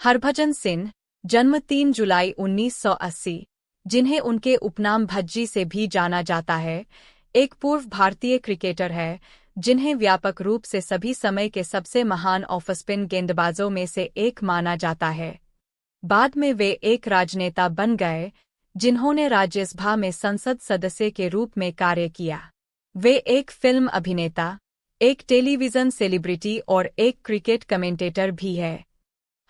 हरभजन सिंह, जन्म 3 जुलाई 1980, जिन्हें उनके उपनाम भज्जी से भी जाना जाता है, एक पूर्व भारतीय क्रिकेटर है जिन्हें व्यापक रूप से सभी समय के सबसे महान ऑफ स्पिन गेंदबाजों में से एक माना जाता है। बाद में वे एक राजनेता बन गए, जिन्होंने राज्यसभा में संसद सदस्य के रूप में कार्य किया। वे एक फिल्म अभिनेता, एक टेलीविजन सेलिब्रिटी और एक क्रिकेट कमेंटेटर भी है।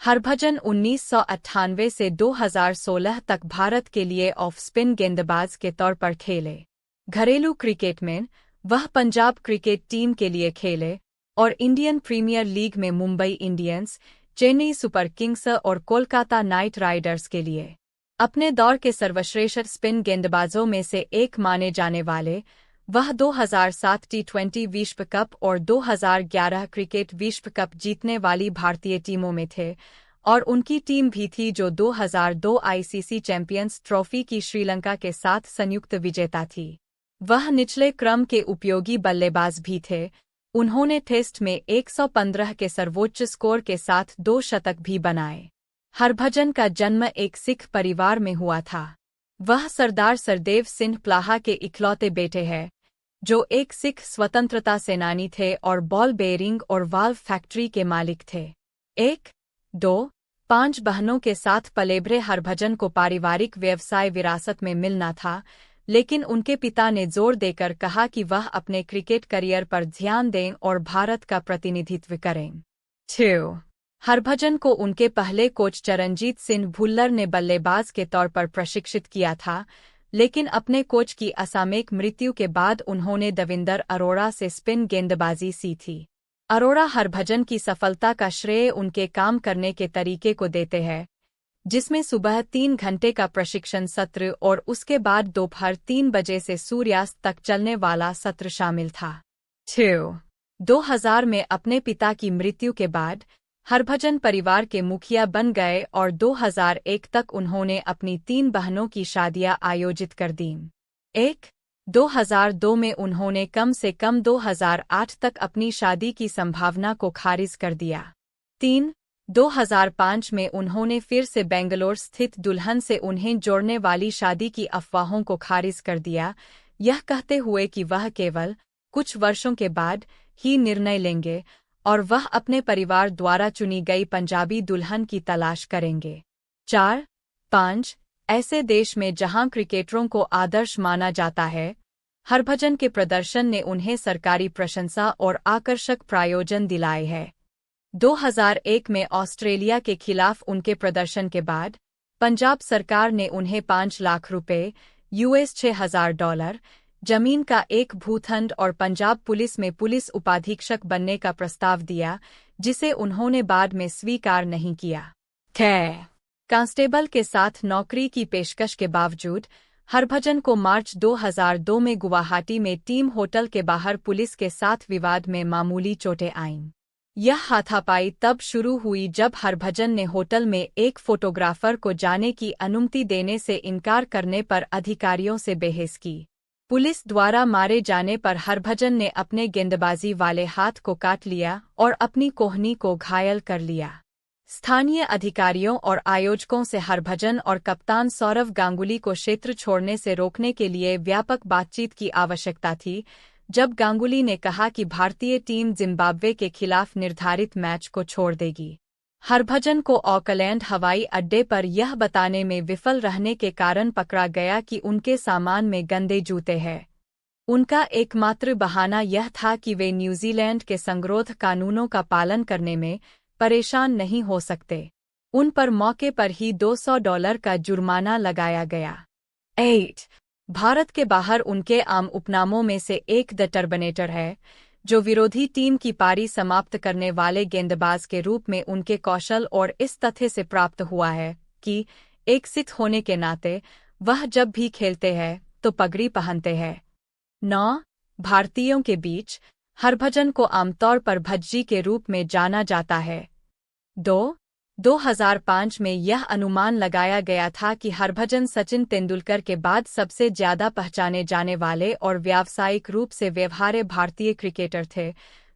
हरभजन 1998 से 2016 तक भारत के लिए ऑफ स्पिन गेंदबाज के तौर पर खेले। घरेलू क्रिकेट में वह पंजाब क्रिकेट टीम के लिए खेले और इंडियन प्रीमियर लीग में Mumbai Indians, Chennai super Kings और कोलकाता नाइट राइडर्स के लिए। अपने दौर के सर्वश्रेष्ठ स्पिन गेंदबाजों में से एक माने जाने वाले वह 2007 टी20 विश्व कप और 2011 क्रिकेट विश्व कप जीतने वाली भारतीय टीमों में थे और उनकी टीम भी थी जो 2002 आईसीसी चैंपियंस ट्रॉफी की श्रीलंका के साथ संयुक्त विजेता थी। वह निचले क्रम के उपयोगी बल्लेबाज भी थे। उन्होंने टेस्ट में 115 के सर्वोच्च स्कोर के साथ 2 शतक भी बनाए। हरभजन का जन्म एक सिख परिवार में हुआ था। वह सरदार सरदेव सिंह प्लाहा के इकलौते बेटे हैं, जो एक सिख स्वतंत्रता सेनानी थे और बॉल बेयरिंग और वाल्व फैक्ट्री के मालिक थे। 1, 2, 5 बहनों के साथ पलेबरे हरभजन को पारिवारिक व्यवसाय विरासत में मिलना था, लेकिन उनके पिता ने जोर देकर कहा कि वह अपने क्रिकेट करियर पर ध्यान दें और भारत का प्रतिनिधित्व करें। 2. हरभजन को उनके पहले कोच चरणजीत सिंह भुल्लर ने बल्लेबाज के तौर पर प्रशिक्षित किया था, लेकिन अपने कोच की असामयिक मृत्यु के बाद उन्होंने दविंदर अरोड़ा से स्पिन गेंदबाजी सीखी। अरोड़ा हरभजन की सफलता का श्रेय उनके काम करने के तरीके को देते हैं, जिसमें सुबह 3 घंटे का प्रशिक्षण सत्र और उसके बाद दोपहर 3 बजे से सूर्यास्त तक चलने वाला सत्र शामिल था। 2. 2000 में अपने पिता की मृत्यु के बाद हरभजन परिवार के मुखिया बन गए और 2001 तक उन्होंने अपनी 3 बहनों की शादियां आयोजित कर दीं। 1. 2002 में उन्होंने कम से कम 2008 तक अपनी शादी की संभावना को खारिज कर दिया। 3. 2005 में उन्होंने फिर से बेंगलोर स्थित दुल्हन से उन्हें जोड़ने वाली शादी की अफवाहों को खारिज कर दिया, यह कहते हुए कि वह केवल कुछ वर्षों के बाद ही निर्णय लेंगे और वह अपने परिवार द्वारा चुनी गई पंजाबी दुल्हन की तलाश करेंगे। 4. 5. ऐसे देश में जहां क्रिकेटरों को आदर्श माना जाता है, हरभजन के प्रदर्शन ने उन्हें सरकारी प्रशंसा और आकर्षक प्रायोजन दिलाए हैं। 2001 में ऑस्ट्रेलिया के खिलाफ उनके प्रदर्शन के बाद पंजाब सरकार ने उन्हें 5 लाख रुपए $6,000 जमीन का एक भूखंड और पंजाब पुलिस में पुलिस उपाधीक्षक बनने का प्रस्ताव दिया, जिसे उन्होंने बाद में स्वीकार नहीं किया। कांस्टेबल के साथ नौकरी की पेशकश के बावजूद हरभजन को मार्च 2002 में गुवाहाटी में टीम होटल के बाहर पुलिस के साथ विवाद में मामूली चोटें आईं। यह हाथापाई तब शुरू हुई जब हरभजन ने होटल में एक फोटोग्राफर को जाने की अनुमति देने से इनकार करने पर अधिकारियों से बहस की। पुलिस द्वारा मारे जाने पर हरभजन ने अपने गेंदबाजी वाले हाथ को काट लिया और अपनी कोहनी को घायल कर लिया। स्थानीय अधिकारियों और आयोजकों से हरभजन और कप्तान सौरव गांगुली को क्षेत्र छोड़ने से रोकने के लिए व्यापक बातचीत की आवश्यकता थी, जब गांगुली ने कहा कि भारतीय टीम जिम्बाब्वे के खिलाफ निर्धारित मैच को छोड़ देगी। हरभजन को ऑकलैंड हवाई अड्डे पर यह बताने में विफल रहने के कारण पकड़ा गया कि उनके सामान में गंदे जूते हैं। उनका एकमात्र बहाना यह था कि वे न्यूजीलैंड के संगरोध कानूनों का पालन करने में परेशान नहीं हो सकते। उन पर मौके पर ही $200 का जुर्माना लगाया गया। 8. भारत के बाहर उनके आम उपनामों में से एक द टर्बनेटर है, जो विरोधी टीम की पारी समाप्त करने वाले गेंदबाज के रूप में उनके कौशल और इस तथ्य से प्राप्त हुआ है कि एक सिख होने के नाते वह जब भी खेलते हैं तो पगड़ी पहनते हैं। 9. भारतीयों के बीच हरभजन को आमतौर पर भज्जी के रूप में जाना जाता है। 2005 में यह अनुमान लगाया गया था कि हरभजन सचिन तेंदुलकर के बाद सबसे ज्यादा पहचाने जाने वाले और व्यावसायिक रूप से व्यवहार्य भारतीय क्रिकेटर थे,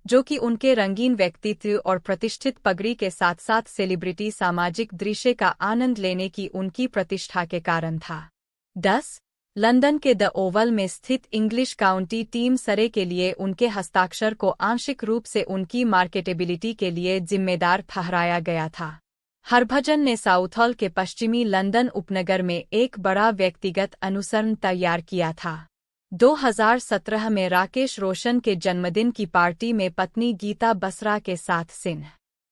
जो कि उनके रंगीन व्यक्तित्व और प्रतिष्ठित पगड़ी के साथ साथ सेलिब्रिटी सामाजिक दृश्य का आनंद लेने की उनकी प्रतिष्ठा के कारण था। 10. लंदन के द ओवल में स्थित इंग्लिश काउंटी टीम सरे के लिए उनके हस्ताक्षर को आंशिक रूप से उनकी मार्केटेबिलिटी के लिए जिम्मेदार ठहराया गया था। हरभजन ने साउथहॉल के पश्चिमी लंदन उपनगर में एक बड़ा व्यक्तिगत अनुसरण तैयार किया था। 2017 में राकेश रोशन के जन्मदिन की पार्टी में पत्नी गीता बसरा के साथ सिंह।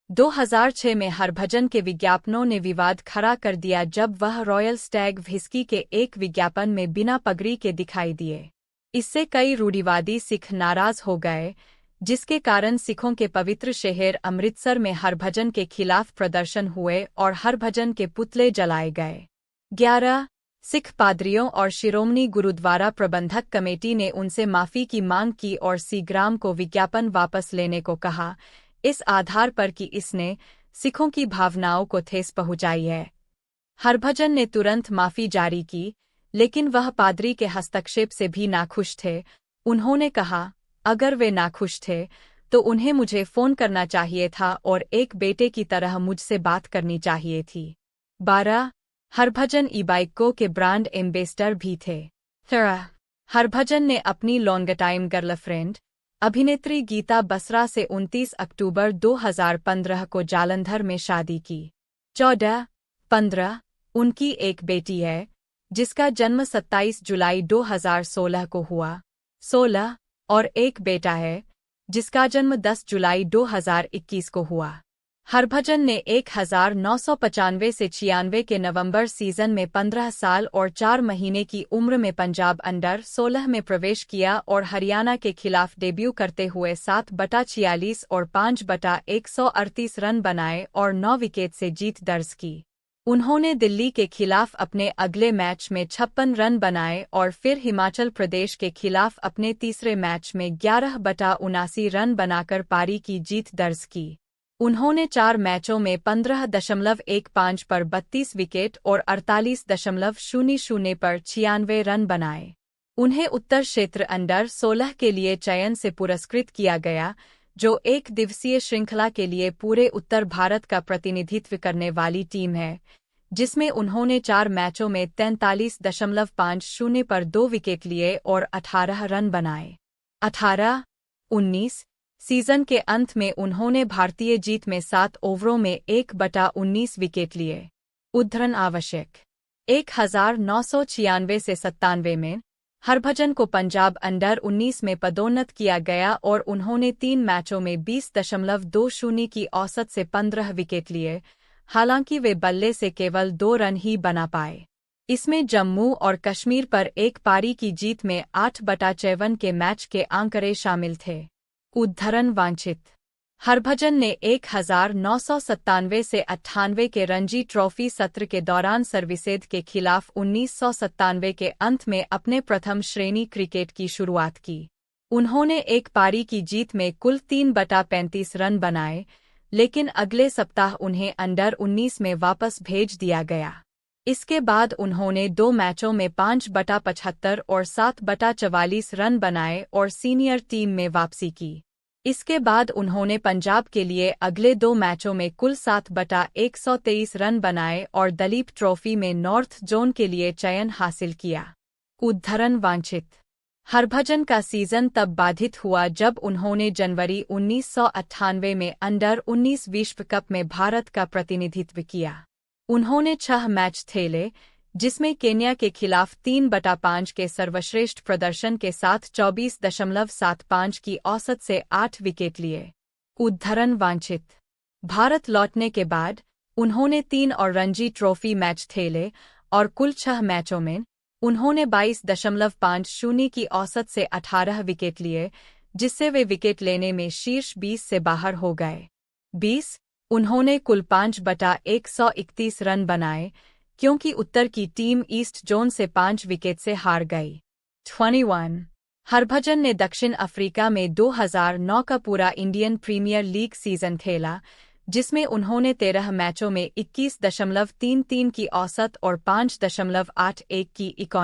2006 में हरभजन के विज्ञापनों ने विवाद खड़ा कर दिया जब वह रॉयल स्टैग व्हिस्की के एक विज्ञापन में बिना पगड़ी के दिखाई दिए। इससे कई रूढ़िवादी सिख नाराज हो गए, जिसके कारण सिखों के पवित्र शहर अमृतसर में हरभजन के खिलाफ प्रदर्शन हुए और हरभजन के पुतले जलाए गए। 11. सिख पादरियों और शिरोमणि गुरुद्वारा प्रबंधक कमेटी ने उनसे माफी की मांग की और सीग्राम को विज्ञापन वापस लेने को कहा, इस आधार पर कि इसने सिखों की भावनाओं को ठेस पहुंचाई है। हरभजन ने तुरंत माफी जारी की, लेकिन वह पादरी के हस्तक्षेप से भी नाखुश थे। उन्होंने कहा, अगर वे नाखुश थे तो उन्हें मुझे फोन करना चाहिए था और एक बेटे की तरह मुझसे बात करनी चाहिए थी। 12. हरभजन ई-बाइकों के ब्रांड एम्बेसडर भी थे। 13. हरभजन ने अपनी लॉन्गटाइम गर्लफ्रेंड अभिनेत्री गीता बसरा से 29 अक्टूबर 2015 को जालंधर में शादी की। 14. 15. उनकी एक बेटी है, जिसका जन्म 27 जुलाई 2016 को हुआ। 16. और एक बेटा है, जिसका जन्म 10 जुलाई 2021 को हुआ। हरभजन ने 1995 से 96 के नवंबर सीजन में 15 साल और 4 महीने की उम्र में पंजाब अंडर 16 में प्रवेश किया और हरियाणा के खिलाफ डेब्यू करते हुए 7/46 और 5/138 रन बनाए और 9 विकेट से जीत दर्ज की। उन्होंने दिल्ली के खिलाफ अपने अगले मैच में 56 रन बनाए और फिर हिमाचल प्रदेश के खिलाफ अपने तीसरे मैच में 11/79 रन बनाकर पारी की जीत दर्ज की। उन्होंने 4 मैचों में 15.15 पर 32 विकेट और 48.00 पर 96 रन बनाए। उन्हें उत्तर क्षेत्र अंडर 16 के लिए चयन से पुरस्कृत किया गया, जो एक दिवसीय श्रृंखला के लिए पूरे उत्तर भारत का प्रतिनिधित्व करने वाली टीम है, जिसमें उन्होंने 4 मैचों में 43.50 पर 2 विकेट लिए और 18 रन बनाए। 18-19 सीजन के अंत में उन्होंने भारतीय जीत में 7 ओवरों में 1/19 विकेट लिए। उद्धरण आवश्यक 1996 से 97 में हरभजन को पंजाब अंडर 19 में पदोन्नत किया गया और उन्होंने 3 मैचों में 20.20 की औसत से 15 विकेट लिए, हालांकि वे बल्ले से केवल 2 रन ही बना पाए। इसमें जम्मू और कश्मीर पर एक पारी की जीत में 8/54 के मैच के आंकड़े शामिल थे। उद्धरण वांछित हरभजन ने 1997 से 98 के रणजी ट्रॉफी सत्र के दौरान सर्विसेज के खिलाफ 1997 के अंत में अपने प्रथम श्रेणी क्रिकेट की शुरुआत की। उन्होंने एक पारी की जीत में कुल 3/35 रन बनाए, लेकिन अगले सप्ताह उन्हें अंडर 19 में वापस भेज दिया गया। इसके बाद उन्होंने 2 मैचों में 5/75 और 7/44 रन बनाए और सीनियर टीम में वापसी की। इसके बाद उन्होंने पंजाब के लिए अगले 2 मैचों में कुल 7/123 रन बनाए और दलीप ट्रॉफी में नॉर्थ जोन के लिए चयन हासिल किया। उद्धरण वांछित हरभजन का सीजन तब बाधित हुआ जब उन्होंने जनवरी 1998 में अंडर 19 विश्व कप में भारत का प्रतिनिधित्व किया। उन्होंने 6 मैच खेले, जिसमें केन्या के खिलाफ 3/5 के सर्वश्रेष्ठ प्रदर्शन के साथ 24.75 की औसत से 8 विकेट लिए। उद्धरण वांछित भारत लौटने के बाद उन्होंने 3 और रणजी ट्रॉफी मैच खेले और कुल 6 मैचों में उन्होंने 22.50 की औसत से 18 विकेट लिए, जिससे वे विकेट लेने में शीर्ष 20 से बाहर हो गए। 20 उन्होंने कुल 5/131 रन बनाए, क्योंकि उत्तर की टीम ईस्ट जोन से 5 विकेट से हार गई। 21 हरभजन ने दक्षिण अफ्रीका में 2009 का पूरा इंडियन प्रीमियर लीग सीजन खेला, जिसमें उन्होंने 13 मैचों में 21.33 की औसत और 5.81 की इकॉनमी